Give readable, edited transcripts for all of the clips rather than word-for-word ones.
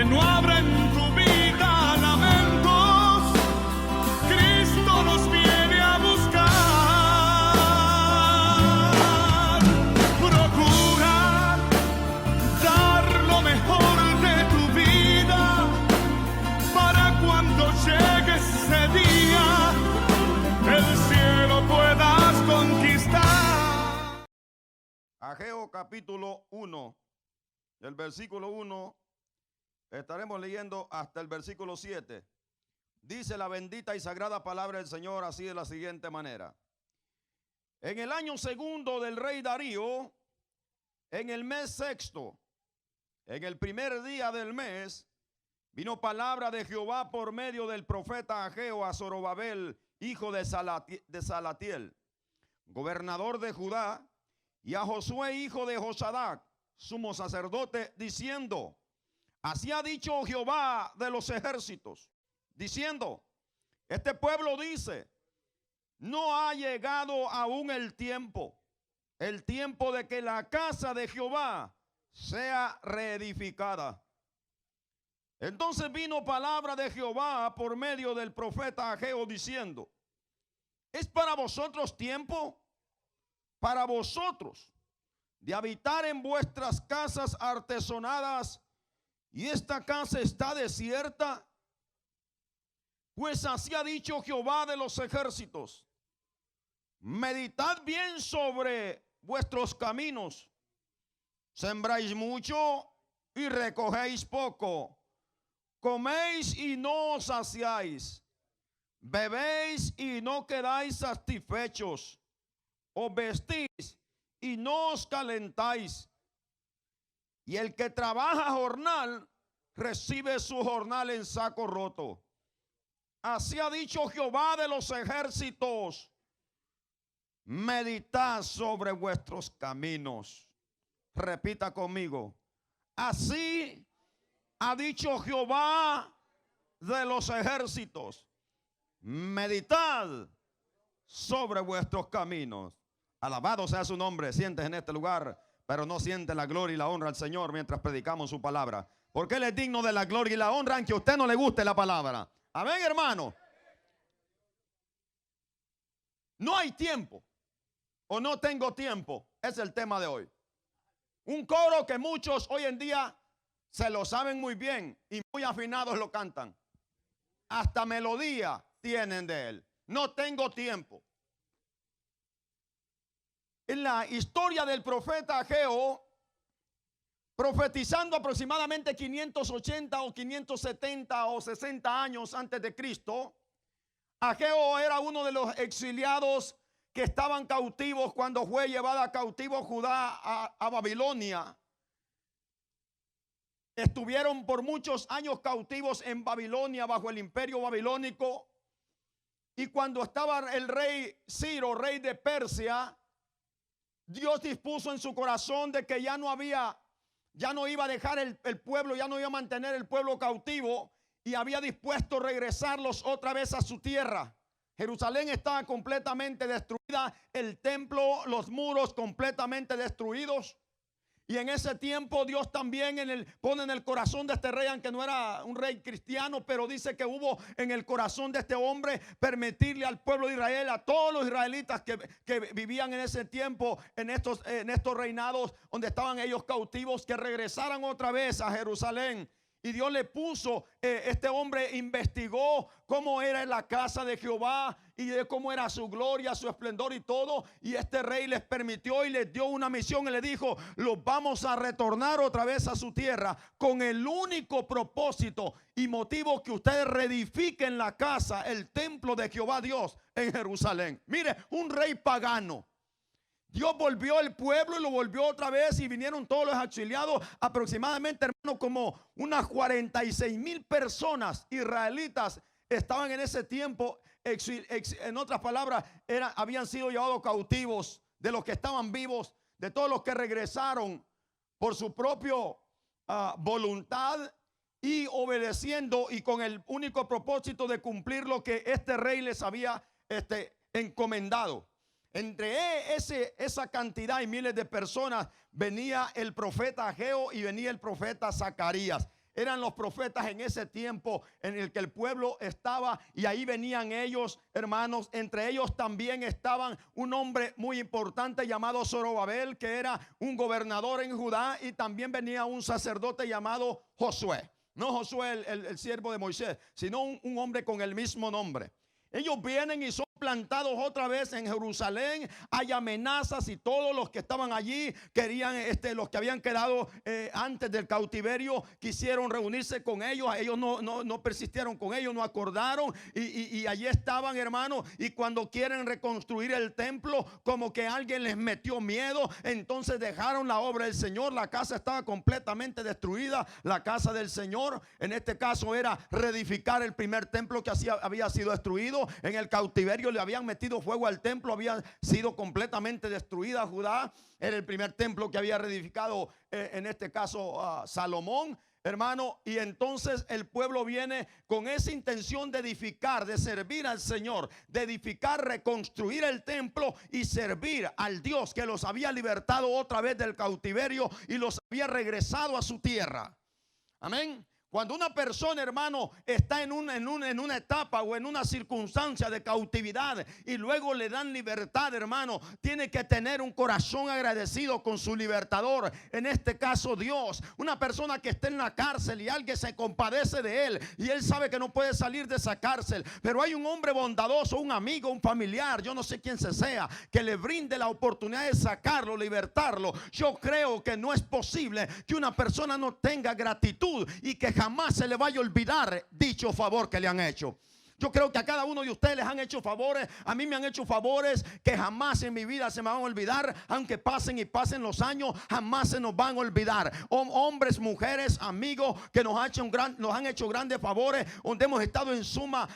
que no habrá en tu vida lamentos. Cristo nos viene a buscar. Procura dar lo mejor de tu vida para cuando llegue ese día el cielo puedas conquistar. Ageo capítulo 1, del versículo 1, estaremos leyendo hasta el versículo 7. Dice la bendita y sagrada palabra del Señor así de la siguiente manera: en el año segundo del rey Darío, en el mes sexto, en el primer día del mes, vino palabra de Jehová por medio del profeta Ageo a Zorobabel, hijo de Salatiel, gobernador de Judá, y a Josué, hijo de Josadac, sumo sacerdote, diciendo: así ha dicho Jehová de los ejércitos, diciendo: este pueblo dice, no ha llegado aún el tiempo de que la casa de Jehová sea reedificada. Entonces vino palabra de Jehová por medio del profeta Ageo diciendo: ¿es para vosotros tiempo? Para vosotros de habitar en vuestras casas artesonadas, y esta casa está desierta. Pues así ha dicho Jehová de los ejércitos: meditad bien sobre vuestros caminos. Sembráis mucho y recogéis poco. Coméis y no os saciáis. Bebéis y no quedáis satisfechos. Os vestís y no os calentáis. Y el que trabaja jornal recibe su jornal en saco roto. Así ha dicho Jehová de los ejércitos: meditad sobre vuestros caminos. Repita conmigo: así ha dicho Jehová de los ejércitos: meditad sobre vuestros caminos. Alabado sea su nombre. Sientes en este lugar, pero no siente la gloria y la honra al Señor mientras predicamos su palabra, porque Él es digno de la gloria y la honra, aunque a usted no le guste la palabra. Amén, hermano. No hay tiempo, o no tengo tiempo, es el tema de hoy. Un coro que muchos hoy en día se lo saben muy bien y muy afinados lo cantan. Hasta melodía tienen de él. No tengo tiempo. En la historia del profeta Ageo, profetizando aproximadamente 580 o 570 o 60 años antes de Cristo, Ageo era uno de los exiliados que estaban cautivos cuando fue llevada cautivo Judá a Babilonia. Estuvieron por muchos años cautivos en Babilonia bajo el imperio babilónico. Y cuando estaba el rey Ciro, rey de Persia, Dios dispuso en su corazón de que ya no iba a dejar el pueblo, ya no iba a mantener el pueblo cautivo, y había dispuesto regresarlos otra vez a su tierra. Jerusalén estaba completamente destruida, el templo, los muros completamente destruidos. Y en ese tiempo Dios también pone en el corazón de este rey, aunque no era un rey cristiano, pero dice que hubo en el corazón de este hombre permitirle al pueblo de Israel, a todos los israelitas que vivían en ese tiempo, en estos reinados donde estaban ellos cautivos, que regresaran otra vez a Jerusalén. Y Dios le puso, este hombre investigó cómo era la casa de Jehová y de cómo era su gloria, su esplendor y todo. Y este rey les permitió y les dio una misión y le dijo: los vamos a retornar otra vez a su tierra con el único propósito y motivo que ustedes reedifiquen la casa, el templo de Jehová Dios en Jerusalén. Mire, un rey pagano. Dios volvió el pueblo y lo volvió otra vez, y vinieron todos los exiliados, aproximadamente, hermano, como unas 46,000 personas israelitas estaban en ese tiempo, en otras palabras, habían sido llevados cautivos, de los que estaban vivos, de todos los que regresaron por su propia voluntad y obedeciendo, y con el único propósito de cumplir lo que este rey les había encomendado. Entre esa cantidad y miles de personas venía el profeta Ageo y venía el profeta Zacarías. eran los profetas en ese tiempo en el que el pueblo estaba, y ahí venían ellos, hermanos. Entre ellos también estaban un hombre muy importante llamado Zorobabel, que era un gobernador en Judá, y también venía un sacerdote llamado Josué. No Josué el siervo de Moisés, sino un hombre con el mismo nombre. Ellos vienen y son plantados otra vez en Jerusalén. Hay amenazas y todos los que estaban allí querían, los que habían quedado antes del cautiverio, quisieron reunirse con ellos. Ellos no persistieron con ellos, no acordaron, y allí estaban, hermanos. Y cuando quieren reconstruir el templo, como que alguien les metió miedo, entonces dejaron la obra del Señor. La casa estaba completamente destruida, la casa del Señor. En este caso era reedificar el primer templo que había sido destruido. En el cautiverio le habían metido fuego al templo, había sido completamente destruida Judá. Era el primer templo que había reedificado, en este caso, Salomón, hermano. Y entonces el pueblo viene con esa intención de edificar, de servir al Señor, de edificar, reconstruir el templo y servir al Dios que los había libertado otra vez del cautiverio y los había regresado a su tierra. Amén. Cuando una persona, hermano, está en una etapa o en una circunstancia de cautividad y luego le dan libertad, hermano, tiene que tener un corazón agradecido con su libertador, en este caso Dios. Una persona que está en la cárcel y alguien se compadece de él y él sabe que no puede salir de esa cárcel, pero hay un hombre bondadoso, un amigo, un familiar, yo no sé quién sea, que le brinde la oportunidad de sacarlo, libertarlo. Yo creo que no es posible que una persona no tenga gratitud y que jamás se le vaya a olvidar dicho favor que le han hecho. Yo creo que a cada uno de ustedes les han hecho favores. A mí me han hecho favores que jamás en mi vida se me van a olvidar. Aunque pasen y pasen los años, jamás se nos van a olvidar. Hombres, mujeres, amigos que nos han hecho grandes favores, donde hemos estado en suma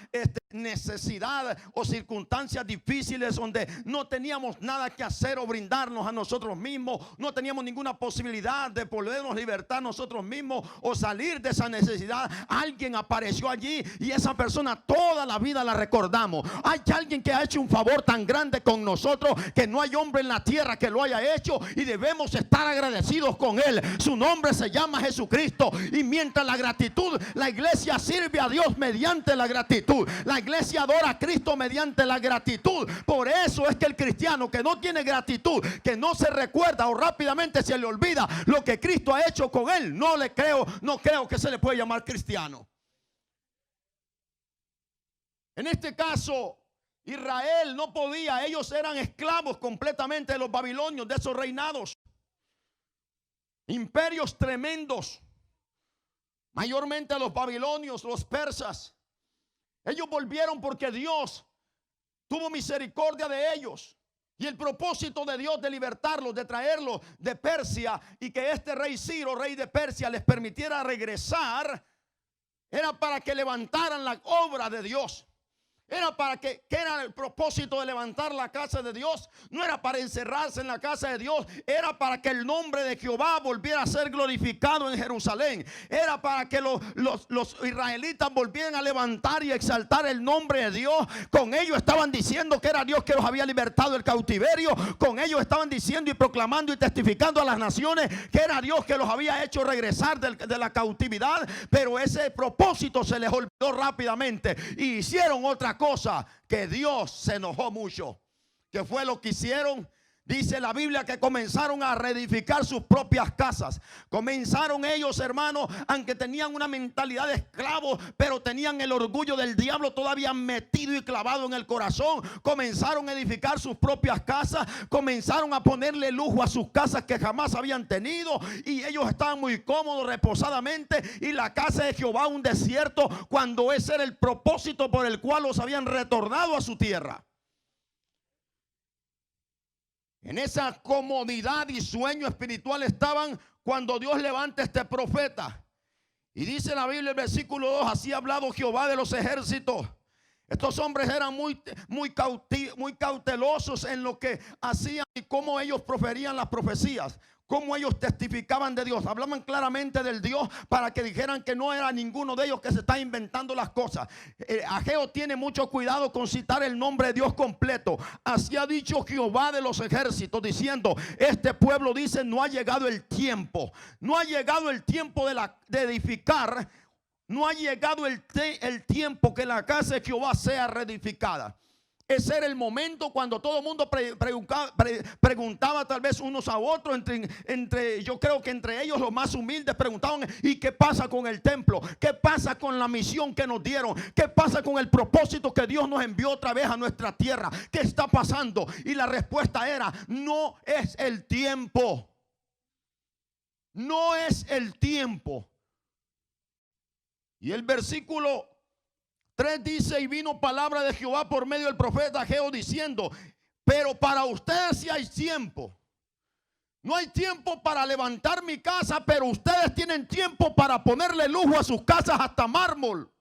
necesidad o circunstancias difíciles, donde no teníamos nada que hacer o brindarnos a nosotros mismos. No teníamos ninguna posibilidad de podernos libertar nosotros mismos o salir de esa necesidad. Alguien apareció allí y esa persona toda la vida la recordamos. Hay alguien que ha hecho un favor tan grande con nosotros que no hay hombre en la tierra que lo haya hecho, y debemos estar agradecidos con él. Su nombre se llama Jesucristo, y mientras la gratitud, la iglesia sirve a Dios mediante la gratitud. La iglesia adora a Cristo mediante la gratitud. Por eso es que el cristiano que no tiene gratitud, que no se recuerda o rápidamente se le olvida lo que Cristo ha hecho con él, no creo que se le puede llamar cristiano. En este caso, Israel no podía, ellos eran esclavos completamente de los babilonios, de esos reinados, imperios tremendos, mayormente los babilonios, los persas. Ellos volvieron porque Dios tuvo misericordia de ellos, y el propósito de Dios de libertarlos, de traerlos de Persia, y que este rey Ciro, rey de Persia, les permitiera regresar, era para que levantaran la obra de Dios. Era para que era el propósito de levantar la casa de Dios. No era para encerrarse en la casa de Dios, era para que el nombre de Jehová volviera a ser glorificado en Jerusalén. Era para que los israelitas volvieran a levantar y exaltar el nombre de Dios. Con ellos estaban diciendo que era Dios que los había libertado del cautiverio. Con ellos estaban diciendo y proclamando y testificando a las naciones que era Dios que los había hecho regresar de la cautividad. Pero ese propósito se les olvidó rápidamente y hicieron otra cosa, que Dios se enojó mucho. ¿Qué fue lo que hicieron? Dice la Biblia que comenzaron a reedificar sus propias casas. Comenzaron ellos, hermanos, aunque tenían una mentalidad de esclavos, pero tenían el orgullo del diablo todavía metido y clavado en el corazón. Comenzaron a edificar sus propias casas. Comenzaron a ponerle lujo a sus casas que jamás habían tenido. Y ellos estaban muy cómodos, reposadamente. Y la casa de Jehová un desierto, cuando ese era el propósito por el cual los habían retornado a su tierra. En esa comodidad y sueño espiritual estaban cuando Dios levanta a este profeta. Y dice la Biblia, el versículo 2: así ha hablado Jehová de los ejércitos, Estos hombres eran muy cautelosos en lo que hacían y cómo ellos proferían las profecías, cómo ellos testificaban de Dios. Hablaban claramente del Dios para que dijeran que no era ninguno de ellos que se está inventando las cosas. Ageo tiene mucho cuidado con citar el nombre de Dios completo. Así ha dicho Jehová de los ejércitos, diciendo: este pueblo dice, no ha llegado el tiempo. No ha llegado el tiempo de edificar. No ha llegado el tiempo que la casa de Jehová sea reedificada. Ese era el momento cuando todo el mundo preguntaba tal vez unos a otros, yo creo que entre ellos los más humildes preguntaban: ¿y qué pasa con el templo? ¿Qué pasa con la misión que nos dieron? ¿Qué pasa con el propósito que Dios nos envió otra vez a nuestra tierra? ¿Qué está pasando? Y la respuesta era: no es el tiempo. No es el tiempo. Y el versículo 3 dice: y vino palabra de Jehová por medio del profeta Ageo diciendo: pero para ustedes sí hay tiempo. No hay tiempo para levantar mi casa, pero ustedes tienen tiempo para ponerle lujo a sus casas hasta mármol.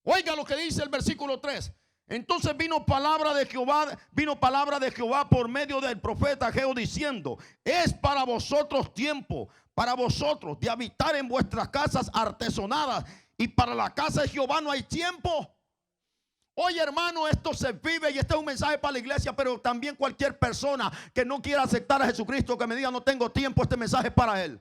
Oiga lo que dice el versículo 3. Entonces vino palabra de Jehová por medio del profeta Ageo diciendo: es para vosotros tiempo, para vosotros de habitar en vuestras casas artesonadas, y para la casa de Jehová no hay tiempo. Oye, hermano, esto se vive, y este es un mensaje para la iglesia, pero también cualquier persona que no quiera aceptar a Jesucristo, que me diga no tengo tiempo, este mensaje es para él.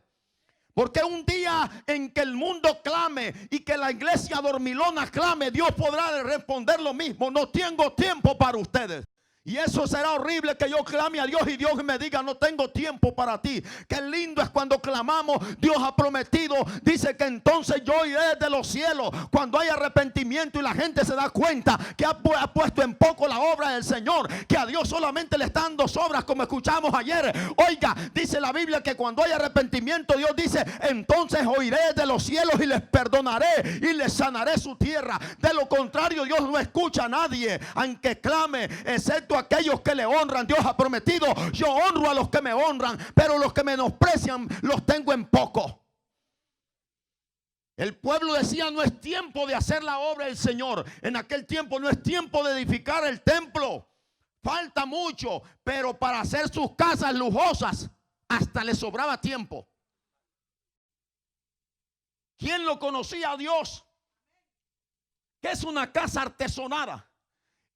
Porque un día en que el mundo clame y que la iglesia dormilona clame, Dios podrá responder lo mismo: no tengo tiempo para ustedes. Y eso será horrible, que yo clame a Dios y Dios me diga: no tengo tiempo para ti. Qué lindo es cuando clamamos. Dios ha prometido, dice que entonces yo iré desde los cielos. Cuando hay arrepentimiento y la gente se da cuenta que ha puesto en poco la obra del Señor, que a Dios solamente le están dos obras, como escuchamos ayer. Oiga, dice la Biblia que cuando hay arrepentimiento, Dios dice: entonces oiré desde los cielos y les perdonaré y les sanaré su tierra. De lo contrario, Dios no escucha a nadie, aunque clame, excepto aquellos que le honran. Dios ha prometido: yo honro a los que me honran, pero los que menosprecian los tengo en poco. El pueblo decía: no es tiempo de hacer la obra del Señor. En aquel tiempo no es tiempo de edificar el templo. Falta mucho, pero para hacer sus casas lujosas hasta les sobraba tiempo. ¿Quién lo conocía a Dios? ¿Qué es una casa artesonada?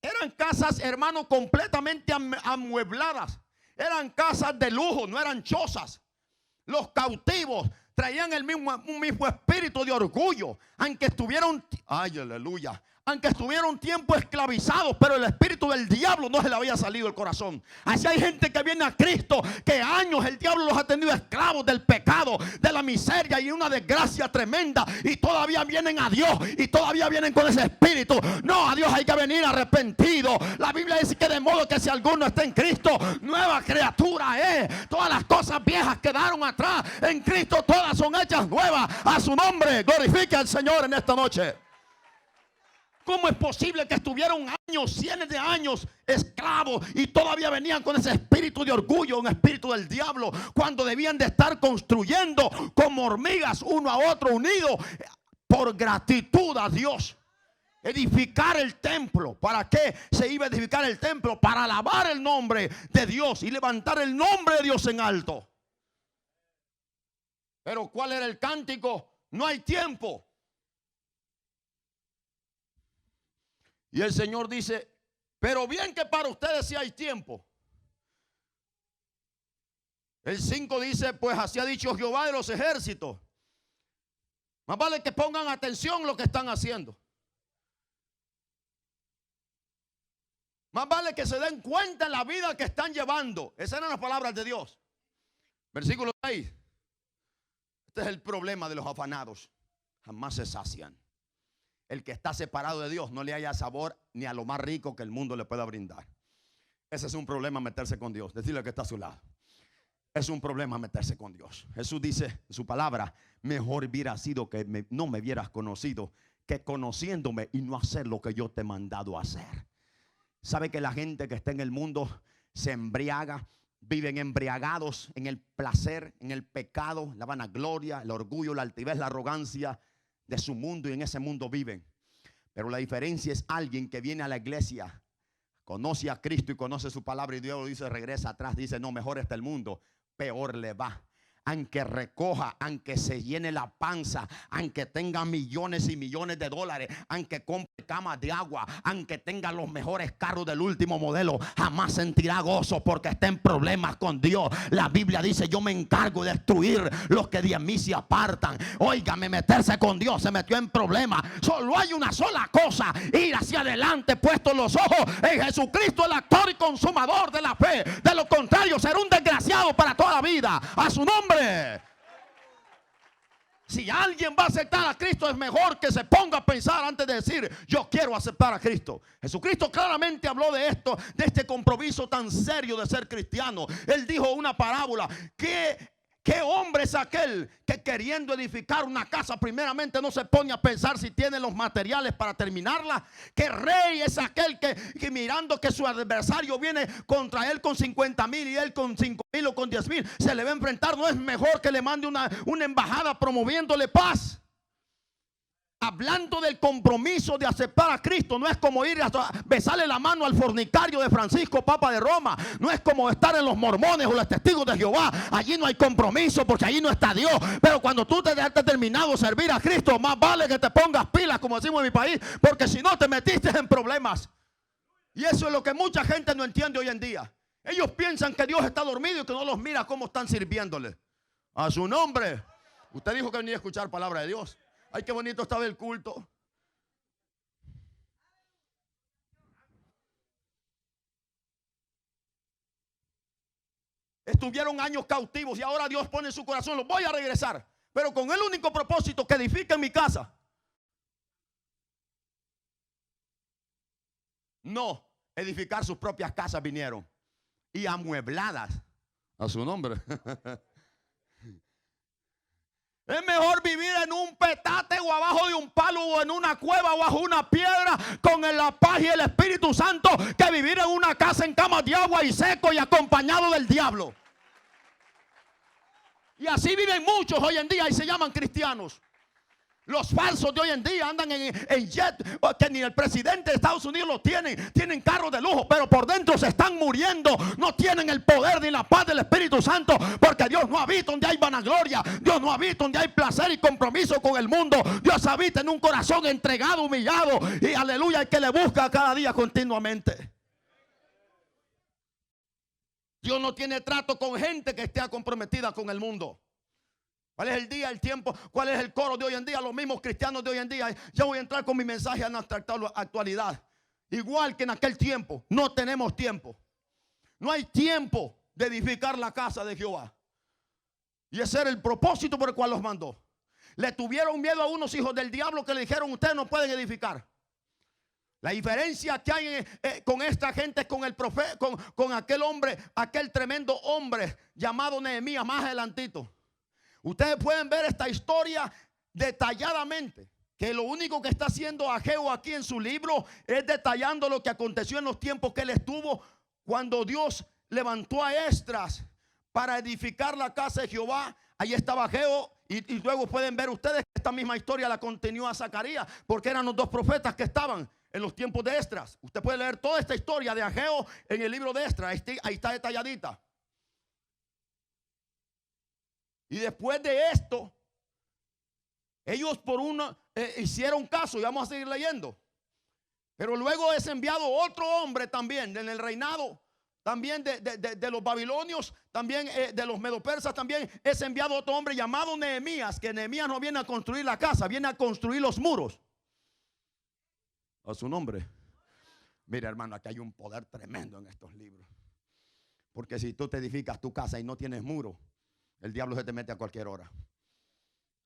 Eran casas, hermano, completamente amuebladas. Eran casas de lujo, no eran chozas. Los cautivos traían un mismo espíritu de orgullo, aunque estuvieron, ay, aleluya, aunque estuvieron tiempo esclavizados, pero el espíritu del diablo no se le había salido del corazón. Así hay gente que viene a Cristo, que años el diablo los ha tenido esclavos del pecado, de la miseria y una desgracia tremenda, y todavía vienen a Dios y todavía vienen con ese espíritu. No, a Dios hay que venir arrepentido. La Biblia dice que de modo que si alguno está en Cristo, nueva criatura es. Todas las cosas viejas quedaron atrás. En Cristo todas son hechas nuevas. A su nombre glorifique al Señor en esta noche. ¿Cómo es posible que estuvieron años, cientos de años esclavos y todavía venían con ese espíritu de orgullo, un espíritu del diablo, cuando debían de estar construyendo como hormigas uno a otro unidos por gratitud a Dios? Edificar el templo. ¿Para qué se iba a edificar el templo? Para alabar el nombre de Dios y levantar el nombre de Dios en alto. Pero ¿cuál era el cántico? No hay tiempo. Y el Señor dice: pero bien que para ustedes sí hay tiempo. El 5 dice: pues así ha dicho Jehová de los ejércitos. Más vale que pongan atención lo que están haciendo. Más vale que se den cuenta en la vida que están llevando. Esas eran las palabras de Dios. Versículo 6. Este es el problema de los afanados. Jamás se sacian. El que está separado de Dios no le haya sabor ni a lo más rico que el mundo le pueda brindar. Ese es un problema, meterse con Dios. Decirle que está a su lado: es un problema meterse con Dios. Jesús dice en su palabra: mejor hubiera sido que no me hubieras conocido, que conociéndome y no hacer lo que yo te he mandado a hacer. ¿Sabe que la gente que está en el mundo se embriaga? Viven embriagados en el placer, en el pecado, la vanagloria, el orgullo, la altivez, la arrogancia de su mundo, y en ese mundo viven. Pero la diferencia es alguien que viene a la iglesia, conoce a Cristo y conoce su palabra, y Dios lo dice, regresa atrás, dice, no, mejor está el mundo, peor le va. Aunque recoja, aunque se llene la panza, aunque tenga millones y millones de dólares, aunque compre camas de agua, aunque tenga los mejores carros del último modelo, jamás sentirá gozo porque está en problemas con Dios. La Biblia dice, yo me encargo de destruir los que de mí se apartan. Óigame, meterse con Dios, se metió en problemas. Solo hay una sola cosa: ir hacia adelante, puestos los ojos en Jesucristo, el actor y consumador de la fe. De lo contrario, será un desgraciado para toda la vida. A su nombre. Si alguien va a aceptar a Cristo, es mejor que se ponga a pensar antes de decir, yo quiero aceptar a Cristo. Jesucristo claramente habló de esto, de este compromiso tan serio de ser cristiano. Él dijo una parábola: ¿Qué hombre es aquel que queriendo edificar una casa primeramente no se pone a pensar si tiene los materiales para terminarla? ¿Qué rey es aquel que mirando que su adversario viene contra él con 50,000 y él con 5,000 o con 10,000 se le va a enfrentar? ¿No es mejor que le mande una embajada promoviéndole paz? Hablando del compromiso de aceptar a Cristo, no es como ir a besarle la mano al fornicario de Francisco, Papa de Roma. No es como estar en los mormones o los testigos de Jehová. Allí no hay compromiso porque allí no está Dios. Pero cuando tú te has determinado a servir a Cristo, más vale que te pongas pilas, como decimos en mi país, porque si no te metiste en problemas. Y eso es lo que mucha gente no entiende hoy en día. Ellos piensan que Dios está dormido y que no los mira cómo están sirviéndole. A su nombre. Usted dijo que venía a escuchar palabra de Dios. Ay, qué bonito estaba el culto. Estuvieron años cautivos y ahora Dios pone en su corazón, los voy a regresar, pero con el único propósito: que edifiquen mi casa. No, edificar sus propias casas vinieron, y amuebladas. A su nombre. Es mejor vivir en un petate o abajo de un palo o en una cueva o bajo una piedra con la paz y el Espíritu Santo que vivir en una casa en camas de agua y seco y acompañado del diablo. Y así viven muchos hoy en día y se llaman cristianos. Los falsos de hoy en día andan en jet que ni el presidente de Estados Unidos lo tienen. Tienen carros de lujo, pero por dentro se están muriendo. No tienen el poder ni la paz del Espíritu Santo, porque Dios no habita donde hay vanagloria. Dios no habita donde hay placer y compromiso con el mundo. Dios habita en un corazón entregado, humillado y aleluya, que le busca cada día continuamente. Dios no tiene trato con gente que esté comprometida con el mundo. ¿Cuál es el día, el tiempo? ¿Cuál es el coro de hoy en día? Los mismos cristianos de hoy en día. Ya voy a entrar con mi mensaje a nuestra actualidad. Igual que en aquel tiempo, no tenemos tiempo. No hay tiempo de edificar la casa de Jehová. Y ese era el propósito por el cual los mandó. Le tuvieron miedo a unos hijos del diablo que le dijeron: ustedes no pueden edificar. La diferencia que hay con esta gente es con el profeta, con aquel hombre, aquel tremendo hombre llamado Nehemías, más adelantito. Ustedes pueden ver esta historia detalladamente, que lo único que está haciendo Ageo aquí en su libro es detallando lo que aconteció en los tiempos que él estuvo cuando Dios levantó a Esdras para edificar la casa de Jehová. Ahí estaba Ageo y luego pueden ver ustedes que esta misma historia la continuó a Zacarías, porque eran los dos profetas que estaban en los tiempos de Esdras. Usted puede leer toda esta historia de Ageo en el libro de Esdras, ahí está detalladita. Y después de esto, ellos hicieron caso, y vamos a seguir leyendo. Pero luego es enviado otro hombre también en el reinado, también de los babilonios, también de los medopersas, también es enviado otro hombre llamado Nehemías, que Nehemías no viene a construir la casa, viene a construir los muros. A su nombre. Mira, hermano, aquí hay un poder tremendo en estos libros. Porque si tú te edificas tu casa y no tienes muro, el diablo se te mete a cualquier hora.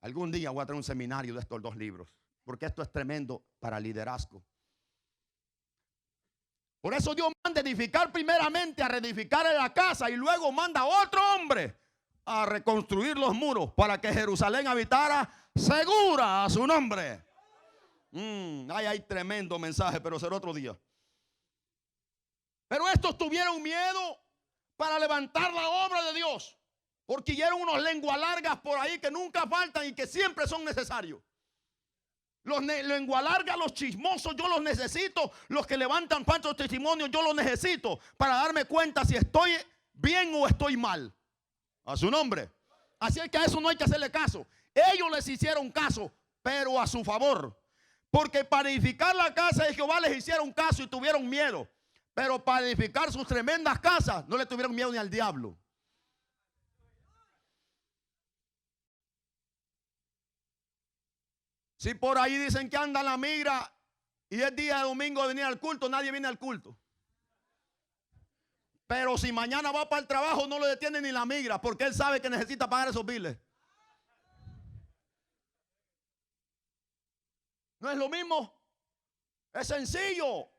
Algún día voy a traer un seminario de estos dos libros, porque esto es tremendo para liderazgo. Por eso Dios manda edificar primeramente, a reedificar la casa, y luego manda a otro hombre a reconstruir los muros para que Jerusalén habitara segura. A su nombre. Hay tremendo mensaje, pero será otro día. Pero estos tuvieron miedo para levantar la obra de Dios, porque oyeron unos lenguas largas por ahí que nunca faltan y que siempre son necesarios. Los lengua larga, los chismosos, yo los necesito. Los que levantan falsos testimonios, yo los necesito para darme cuenta si estoy bien o estoy mal. A su nombre. Así es que a eso no hay que hacerle caso. Ellos les hicieron caso, pero a su favor. Porque para edificar la casa de Jehová les hicieron caso y tuvieron miedo. Pero para edificar sus tremendas casas no le tuvieron miedo ni al diablo. Si por ahí dicen que anda la migra y es día de domingo de venir al culto, nadie viene al culto. Pero si mañana va para el trabajo, no lo detiene ni la migra, porque él sabe que necesita pagar esos biles. ¿No es lo mismo? Es sencillo.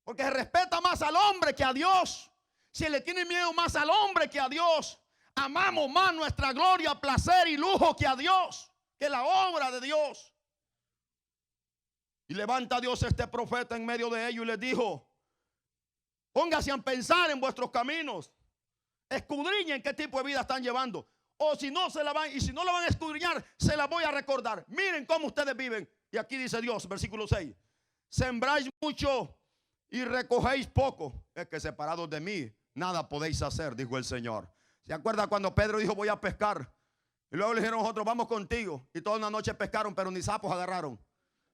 Porque se respeta más al hombre que a Dios. Si le tiene miedo más al hombre que a Dios, amamos más nuestra gloria, placer y lujo que a Dios, que la obra de Dios. Y levanta a Dios este profeta en medio de ellos y les dijo: póngase a pensar en vuestros caminos, escudriñen qué tipo de vida están llevando. O si no se la van, y si no la van a escudriñar, se la voy a recordar. Miren cómo ustedes viven. Y aquí dice Dios, versículo 6: sembráis mucho y recogéis poco. Es que separados de mí nada podéis hacer, dijo el Señor. ¿Se acuerda cuando Pedro dijo voy a pescar? Y luego le dijeron nosotros vamos contigo. Y toda una noche pescaron, pero ni sapos agarraron.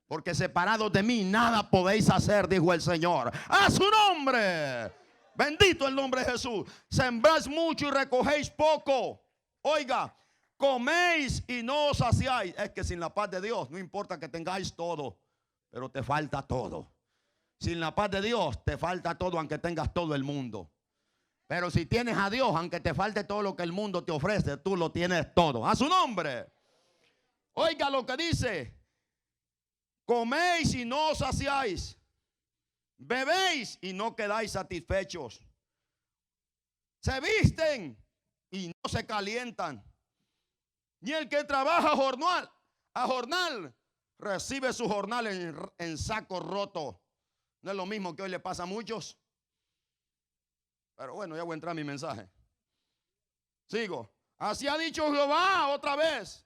Porque separados de mí nada podéis hacer, dijo el Señor. ¡A su nombre! Bendito el nombre de Jesús. Sembráis mucho y recogéis poco. Oiga, coméis y no os saciáis. Es que sin la paz de Dios no importa que tengáis todo, pero te falta todo. Sin la paz de Dios te falta todo, aunque tengas todo el mundo. Pero si tienes a Dios, aunque te falte todo lo que el mundo te ofrece, tú lo tienes todo. A su nombre. Oiga lo que dice: coméis y no os saciáis, bebéis y no quedáis satisfechos, se visten y no se calientan, y el que trabaja a jornal recibe su jornal en saco roto. No es lo mismo que hoy le pasa a muchos. Pero bueno, ya voy a entrar a mi mensaje. Sigo. Así ha dicho Jehová otra vez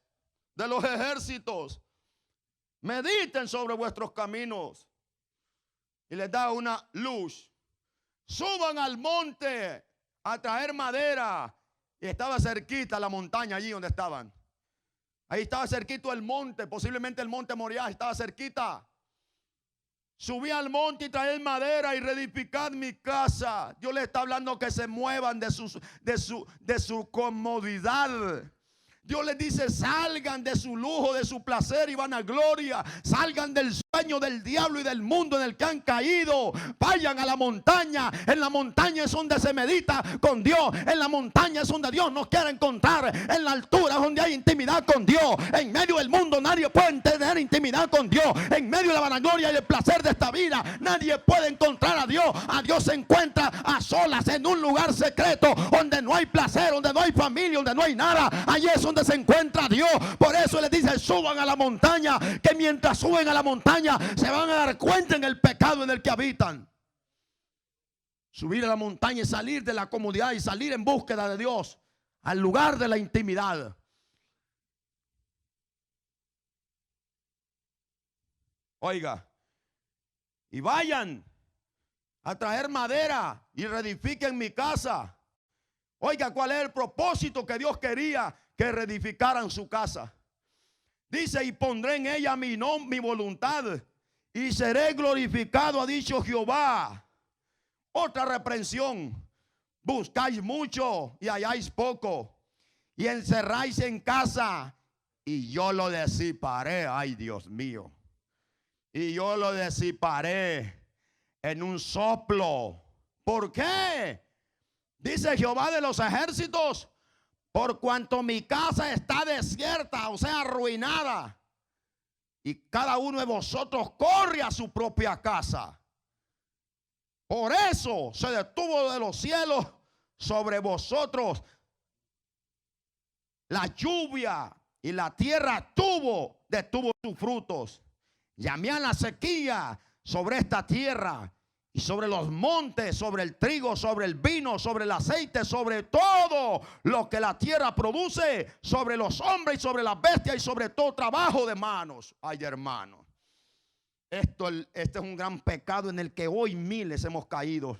de los ejércitos: mediten sobre vuestros caminos. Y les da una luz. Suban al monte a traer madera. Y estaba cerquita la montaña allí donde estaban. Ahí estaba cerquito el monte. Posiblemente el monte Moriah estaba cerquita. Subí al monte y traed madera y reedificad mi casa. Dios le está hablando que se muevan de su comodidad. Dios les dice: salgan de su lujo, de su placer y vanagloria. Salgan del sueño del diablo y del mundo en el que han caído. Vayan a la montaña. En la montaña es donde se medita con Dios. En la montaña es donde Dios nos quiere encontrar. En la altura es donde hay intimidad con Dios. En medio del mundo nadie puede tener intimidad con Dios. En medio de la vanagloria y el placer de esta vida, nadie puede encontrar a Dios. A Dios se encuentra a solas en un lugar secreto, donde no hay placer, donde no hay familia, donde no hay nada. Allí es donde se encuentra Dios. Por eso les dice: suban a la montaña, que mientras suben a la montaña se van a dar cuenta en el pecado en el que habitan. Subir a la montaña y salir de la comodidad y salir en búsqueda de Dios al lugar de la intimidad. Oiga, y vayan a traer madera y reedifiquen mi casa. Oiga, ¿cuál es el propósito que Dios quería que reedificaran su casa? Dice: y pondré en ella mi voluntad y seré glorificado, ha dicho Jehová. Otra reprensión: buscáis mucho y halláis poco, y encerráis en casa y yo lo disiparé. Ay, Dios mío. Y yo lo disiparé en un soplo. ¿Por qué? Dice Jehová de los ejércitos: por cuanto mi casa está desierta, o sea, arruinada, y cada uno de vosotros corre a su propia casa. Por eso se detuvo de los cielos sobre vosotros la lluvia, y la tierra detuvo sus frutos. Llamé a la sequía sobre esta tierra, y sobre los montes, sobre el trigo, sobre el vino, sobre el aceite, sobre todo lo que la tierra produce, sobre los hombres y sobre las bestias y sobre todo trabajo de manos. Ay, hermano, este es un gran pecado en el que hoy miles hemos caído.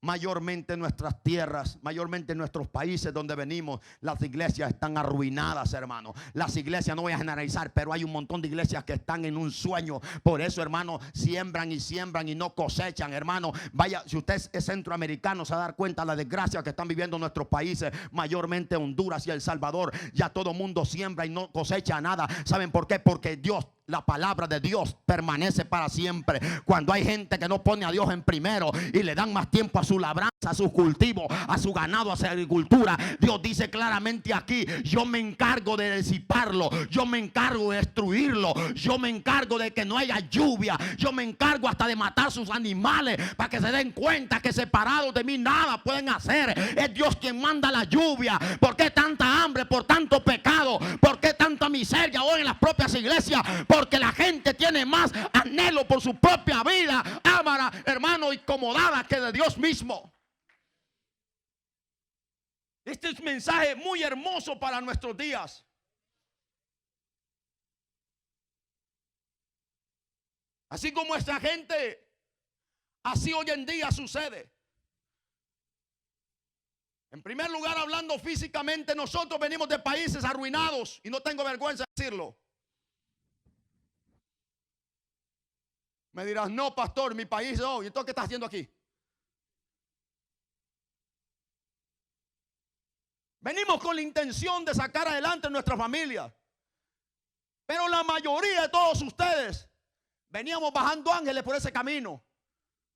Mayormente en nuestras tierras, mayormente en nuestros países donde venimos, las iglesias están arruinadas, hermano. Las iglesias, no voy a generalizar, pero hay un montón de iglesias que están en un sueño. Por eso, hermano, siembran y no cosechan, hermano. Vaya, si usted es centroamericano, se va a dar cuenta de la desgracia que están viviendo nuestros países, mayormente Honduras y El Salvador. Ya todo mundo siembra y no cosecha nada. ¿Saben por qué? Porque Dios, la palabra de Dios permanece para siempre. Cuando hay gente que no pone a Dios en primero y le dan más tiempo a su labranza, a sus cultivos, a su ganado, a su agricultura, Dios dice claramente aquí: yo me encargo de disiparlo, yo me encargo de destruirlo, yo me encargo de que no haya lluvia, yo me encargo hasta de matar sus animales para que se den cuenta que separados de mí nada pueden hacer. Es Dios quien manda la lluvia. ¿Por qué tanta hambre? Por tanto pecado. ¿Por qué tanta miseria hoy en las propias iglesias? Porque la gente tiene más anhelo por su propia vida, ámara, hermano, y acomodada que de Dios mismo. Este es un mensaje muy hermoso para nuestros días. Así como esta gente, así hoy en día sucede. En primer lugar, hablando físicamente, nosotros venimos de países arruinados, y no tengo vergüenza de decirlo. Me dirás: no, pastor, mi país no. ¿Y entonces qué estás haciendo aquí? Venimos con la intención de sacar adelante nuestra familia. Pero la mayoría de todos ustedes veníamos bajando ángeles por ese camino.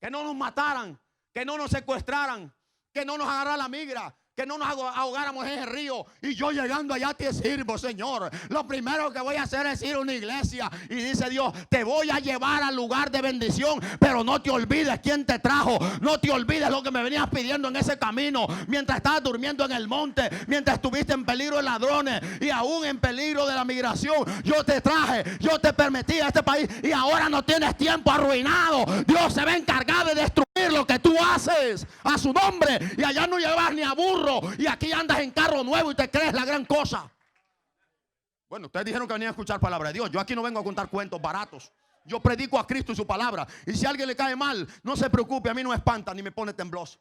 Que no nos mataran, que no nos secuestraran, que no nos agarrara la migra, que no nos ahogáramos en el río. Y yo llegando allá te sirvo, Señor. Lo primero que voy a hacer es ir a una iglesia. Y dice Dios: te voy a llevar al lugar de bendición, pero no te olvides quién te trajo. No te olvides lo que me venías pidiendo en ese camino, mientras estabas durmiendo en el monte, mientras estuviste en peligro de ladrones y aún en peligro de la migración. Yo te traje, yo te permití a este país, y ahora no tienes tiempo arruinado. Dios se va a encargar de destruir lo que tú haces a su nombre, y allá no llevas ni a burro, y aquí andas en carro nuevo y te crees la gran cosa. Bueno, ustedes dijeron que venían a escuchar palabra de Dios. Yo aquí no vengo a contar cuentos baratos. Yo predico a Cristo y su palabra, y si a alguien le cae mal, no se preocupe, a mí no me espanta ni me pone tembloso.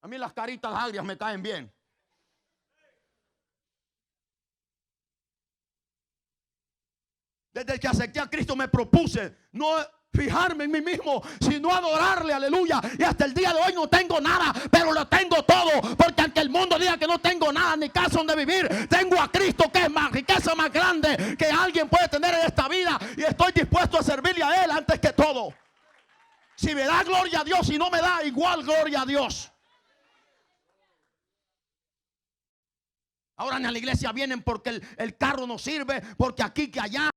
A mí las caritas agrias me caen bien. Desde que acepté a Cristo me propuse no fijarme en mí mismo, sino adorarle, aleluya. Y hasta el día de hoy no tengo nada, pero lo tengo todo. Porque aunque el mundo diga que no tengo nada ni casa donde vivir, tengo a Cristo, que es más riqueza más grande que alguien puede tener en esta vida. Y estoy dispuesto a servirle a Él antes que todo. Si me da gloria a Dios, si no me da, igual gloria a Dios. Ahora en la iglesia vienen porque el carro no sirve, porque aquí que allá,